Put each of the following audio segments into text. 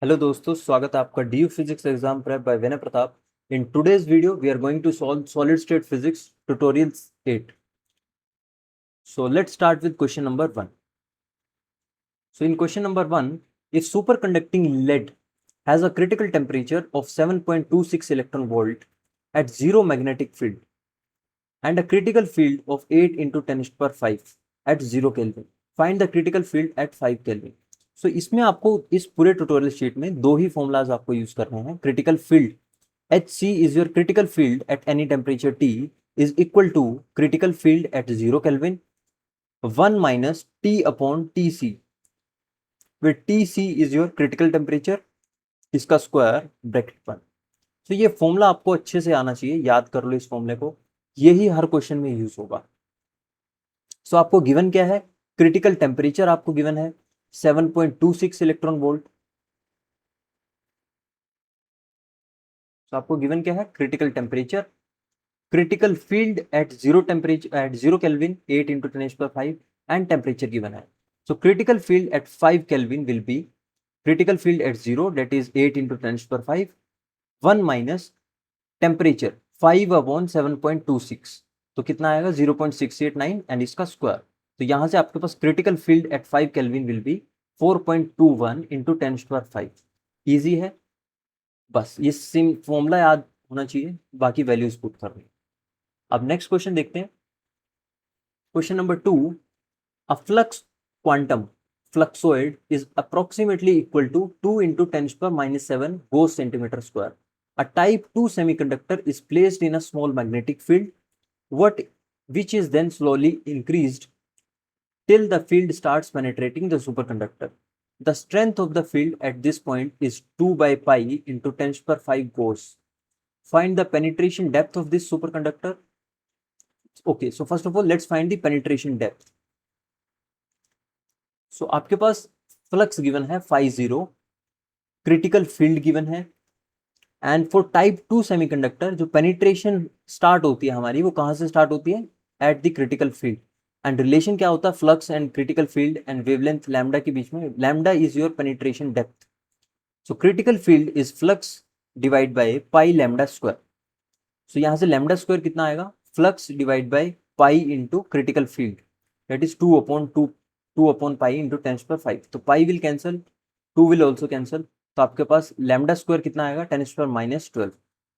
Hello दोस्तों, स्वागत है आपका the physics exam prep by Vinay Pratap. In today's video we are going to solve solid state physics tutorial 8. So let's start with question number 1. So in question number 1, if superconducting lead has a critical temperature of 7.26 electron volt at zero magnetic field and a critical field of 8 into 10 to the power 5 at 0 Kelvin, find the critical field at 5 Kelvin. So इसमें आपको इस पूरे tutorial sheet में दो ही formulas आपको use करने हैं. Critical field HC is your critical field at any temperature T is equal to critical field at 0 Kelvin 1 minus T upon TC, where TC is your critical temperature, इसका square bracket 1. तो ये formula आपको अच्छे से आना चाहिए, याद कर लो इस फॉर्मूले को, यही हर क्वेश्चन में यूज होगा. सो आपको गिवन क्या है? क्रिटिकल टेम्परेचर आपको गिवन है 7.26 इलेक्ट्रॉन वोल्ट. तो आपको गिवन क्या है? Critical temperature. Critical field at zero temperature at 0 kelvin 8 into 10 to the power 5 and temperature given है. So critical field at 5 kelvin will be critical field at 0, that is 8 into 10 to the power 5, 1 minus temperature 5 upon 7.26, तो कितना आएगा? 0.689 and इसका square. तो यहां से आपके पास critical field at 5 kelvin will be 4.21 into 10 to the power 5. Easy है, बस ये सिम फॉर्मूला याद होना चाहिए, बाकी वैल्यूज पुट करनी. अब नेक्स्ट क्वेश्चन देखते हैं. Question number 2, a flux quantum fluxoid is approximately equal to 2 into 10 to the power minus 7 Gauss centimeter square. A type 2 semiconductor is placed in a small magnetic field, which is then slowly increased till the field starts penetrating the superconductor. The strength of the field at this point is 2 by pi into 10 to the power 5 Gauss. Find the penetration depth of this superconductor. Okay, so first of all, let's find the penetration depth. So आपके पास flux given है 50, critical field given है, and for type 2 semiconductor जो penetration start होती है हमारी, वो कहां से स्टार्ट होती है? At the critical field. And relation क्या होता है flux and critical field and wavelength lambda के बीच में? Lambda is your penetration depth. So critical field is flux divide by pi lambda square. So यहां से लैम्डा स्क्वायर कितना आएगा? Flux divide by pi into critical field, that is 2 upon pi into 10 to the power 5. तो pi will cancel, 2 will also cancel, तो आपके पास lambda square कितना आएगा? 10 to the power minus 12.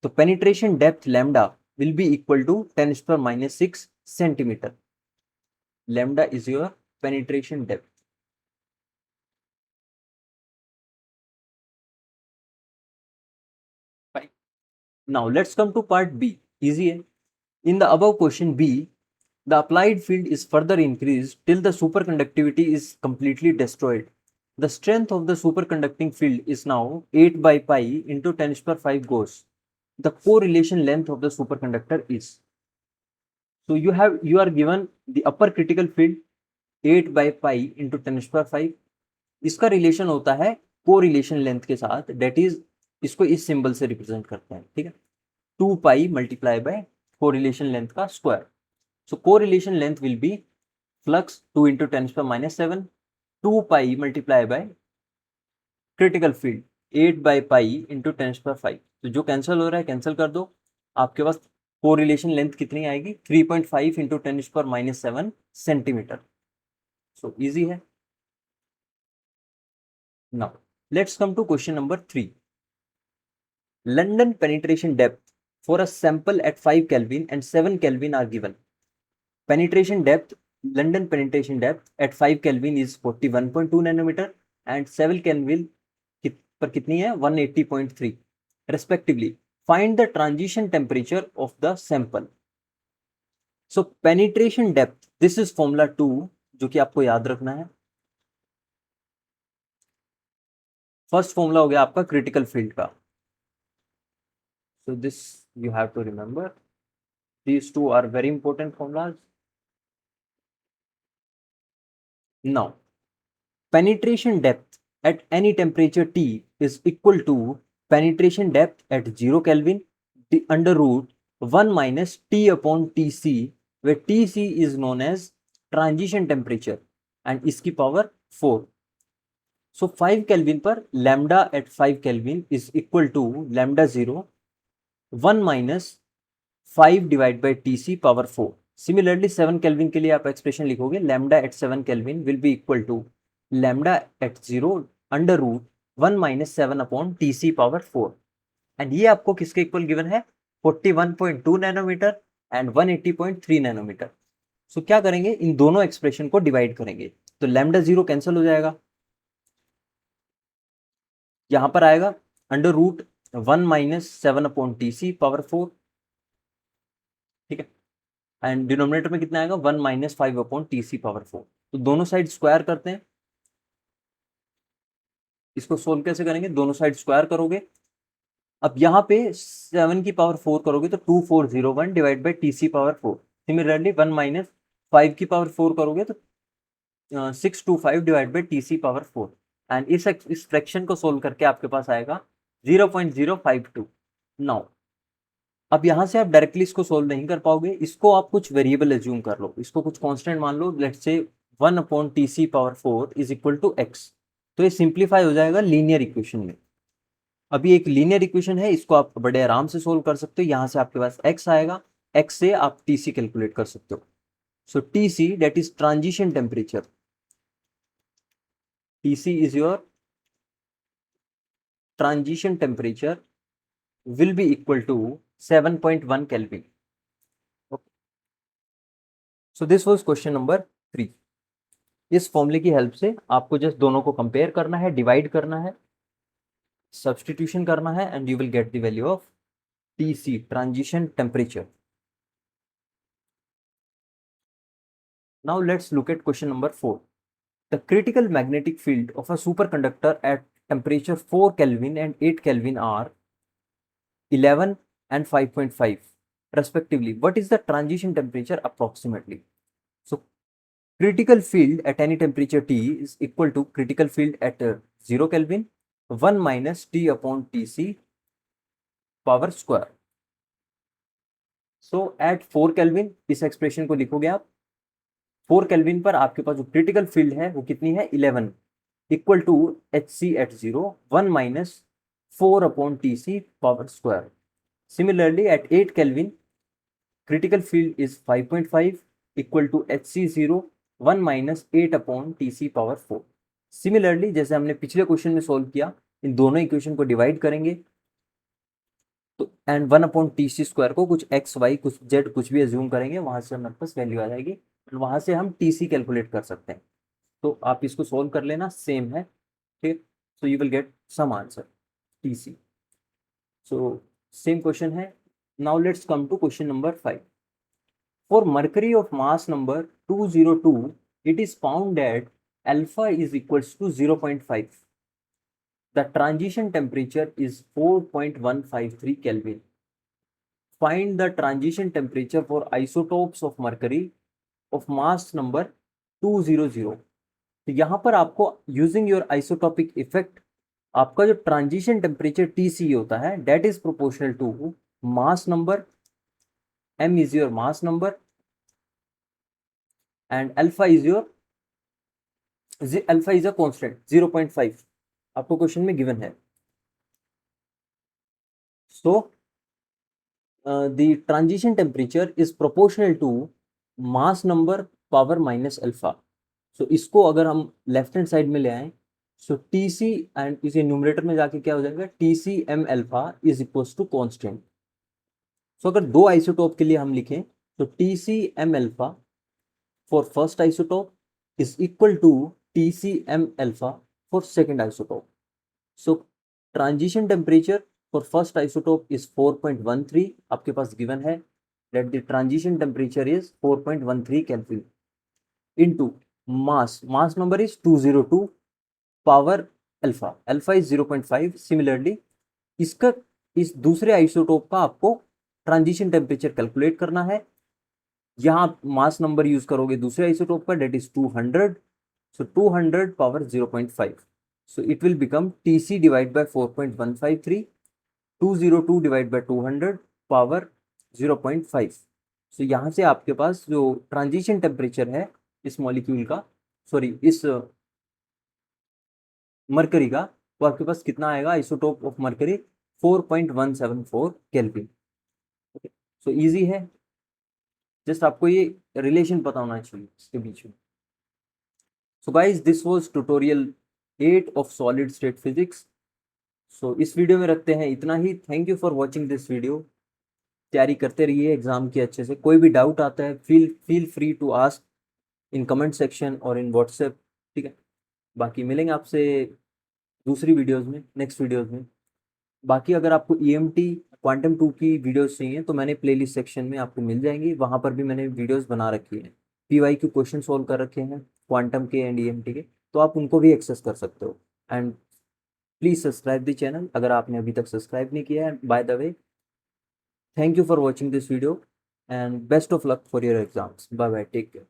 तो penetration depth lambda will be equal to 10 to the power minus 6 centimetre. Lambda is your penetration depth. Now let's come to part B. Easy है. In the above question B, the applied field is further increased till the superconductivity is completely destroyed. The strength of the superconducting field is now 8 by pi into 10 to the power 5 Gauss. The correlation length of the superconductor is. So you are given the upper critical field 8 by pi into 10 to the power 5. इसका relation होता है correlation length के साथ, date is इसको इस symbol से represent करते हैं. ठीक है, 2 पाई मल्टीप्लाई बाय कोरिलेशन लेंथ का square. So correlation length will be flux 2 into 10 to the power minus 7, 2 pi multiply by critical field 8 by pi into 10 to the power 5. तो जो कैंसिल हो रहा है कैंसिल कर दो. आपके पास कोरिलेशन लेंथ कितनी आएगी? 3.5 into 10 to the power minus 7 centimetre. So easy है. Now let's come to question number 3. London penetration depth for a sample at 5 Kelvin and 7 Kelvin are given. Penetration depth, London penetration depth at 5 Kelvin is 41.2 nanometer and 7 Kelvin पर कितनी है? 180.3 respectively. Find the transition temperature of the sample. So penetration depth, this is formula 2 जो कि आपको याद रखना है. First formula हो गया आपका क्रिटिकल फील्ड का. So this you have to remember. These two are very important formulas. Now, penetration depth at any temperature T is equal to penetration depth at 0 Kelvin under root 1 minus T upon Tc, where Tc is known as transition temperature and इसकी power 4. So 5 kelvin पर lambda at 5 kelvin is equal to lambda 0 1 minus 5 divide by T C power 4। Similarly 7 kelvin के लिए आप expression लिखोगे lambda at 7 kelvin will be equal to lambda at 0 under root 1 minus 7 upon T C power 4। And ये आपको किसके equal given है 41.2 nanometre and 180.3 nanometre. सो क्या करेंगे इन दोनों एक्सप्रेशन को डिवाइड करेंगे तो लैम्डा 0 कैंसिल हो जाएगा, यहां पर आएगा under root 1 minus 7 upon T C power 4, ठीक है। एंड डिनोमिनेटर में कितना आएगा 1 minus 5 upon T C power 4। तो दोनों साइड स्क्वायर करते हैं, इसको सोल्व कैसे करेंगे, दोनों साइड स्क्वायर करोगे। अब यहाँ पे 7 की पावर 4 करोगे तो 2401 divide by T C power 4। Similarly 1 minus 5 की पावर 4 करोगे तो 625 divide by T C power 4। And इस फ्रैक्शन को सोल्व करके आपके पास आएगा 0.052। नाउ अब यहाँ से आप डायरेक्टली इसको सोल्व नहीं कर पाओगे, इसको आप कुछ वेरिएबल एज्यूम कर लो, इसको कुछ कांस्टेंट मान लो, let's say 1 upon T C power 4 is equal to x. तो ये सिंप्लीफाई हो जाएगा लीनियर इक्वेशन में। अभी एक लीनियर इक्वेशन है, इसको आप बड़े आराम से सोल्व कर सकते हो। यहाँ से आपके पास x आएगा, x से आप टी सी कैलकुलेट कर सकते हो। So T C that is transition temperature, T C is your transition temperature will be equal to 7.1 Kelvin. Okay. So this was question number 3. इस फॉर्मूले की हेल्प से आपको जस्ट दोनों को कंपेयर करना है, डिवाइड करना है, सब्सटीट्यूशन करना है and you will get the value of TC, transition temperature. Now let's look at question number 4. The critical magnetic field of a superconductor at temperature 4 Kelvin and 8 Kelvin are 11 and 5.5 respectively. What is the transition temperature approximately? So critical field at any temperature T is equal to critical field at 0 Kelvin 1 minus T upon Tc power square. So at 4 Kelvin इस expression को लिखोगे आप, 4 kelvin पर आपके पास जो critical field है वो कितनी है 11 equal to H C at 0 1 minus 4 upon T C power square. Similarly at 8 kelvin critical field is 5.5 equal to H C 0 1 minus 8 upon T C power 4। Similarly जैसे हमने पिछले क्वेश्चन में सोल्व किया, इन दोनों इक्वेशन को डिवाइड करेंगे तो and 1 upon T C square को कुछ एक्स वाई कुछ जेड कुछ भी एज्यूम करेंगे, वहां से हमारे पास वैल्यू आ जाएगी, वहां से हम टी सी कैलकुलेट कर सकते हैं। तो आप इसको सोल्व कर लेना, सेम है, ठीक। So you will get some answer T C. So same question है। Now let's come to question number 5। For mercury of mass number 202 it is found that alpha is equals to 0.5। The transition temperature is 4.153 Kelvin. Find the transition temperature for isotopes of mercury of mass number 200। तो यहाँ पर आपको using your isotopic effect आपका जो transition temperature TC होता है that is proportional to mass number, m is your mass number and alpha is a constant 0.5 आपको क्वेश्चन में गिवन है। So the transition temperature is proportional to mass number power minus alpha. So इसको अगर हम लेफ्ट हैंड साइड में ले आए सो टी सी एंड इसे न्यूमरेटर में जाके क्या हो जाएगा T C M alpha is equal to constant. So अगर दो आइसोटोप के लिए हम लिखें तो T C M alpha for first isotope is equal to T C M alpha for second isotope. So transition temperature for first isotope is 4.13 आपके पास given है, that the transition temperature is 4.13 Kelvin into mass number is 202 power alpha is 0.5। Similarly इसका इस दूसरे isotope का आपको transition temperature calculate करना है, यहाँ मास नंबर यूज करोगे दूसरे आइसोटोप का डेट is 200। So 200 power 0.5, so it will become TC divide by 4.153 202 divide by 200 power 0.5। So यहाँ से आपके पास जो ट्रांजिशन टेम्परेचर है इस मॉलिक्यूल का, सॉरी इस मरकरी का, तो आपके पास कितना आएगा, isotope of mercury 4.174 kelvin. Okay, so easy है, जस्ट आपको ये रिलेशन पता होना चाहिए इसके बीच में। So guys this was tutorial 8 of solid state physics. So इस वीडियो में रखते हैं इतना ही। Thank you for watching this video. तैयारी करते रहिए एग्जाम की अच्छे से। कोई भी डाउट आता है feel free to ask in comment section और इन व्हाट्सएप, ठीक है। बाकी मिलेंगे आपसे दूसरी वीडियोस में, नेक्स्ट वीडियोस में। बाकी अगर आपको ईएमटी क्वांटम 2 की वीडियोस चाहिए तो मैंने प्लेलिस्ट सेक्शन में आपको मिल जाएंगी, वहाँ पर भी मैंने वीडियोस बना रखी हैं, पीवाई क्वेश्चन सॉल्व कर रखे हैं क्वांटम के एंड ईएमटी के, तो आप उनको भी एक्सेस कर सकते हो। And please subscribe the channel अगर आपने अभी तक सब्सक्राइब नहीं किया है। By the way, thank you for watching this video and best of luck for your exams. Bye bye, take care.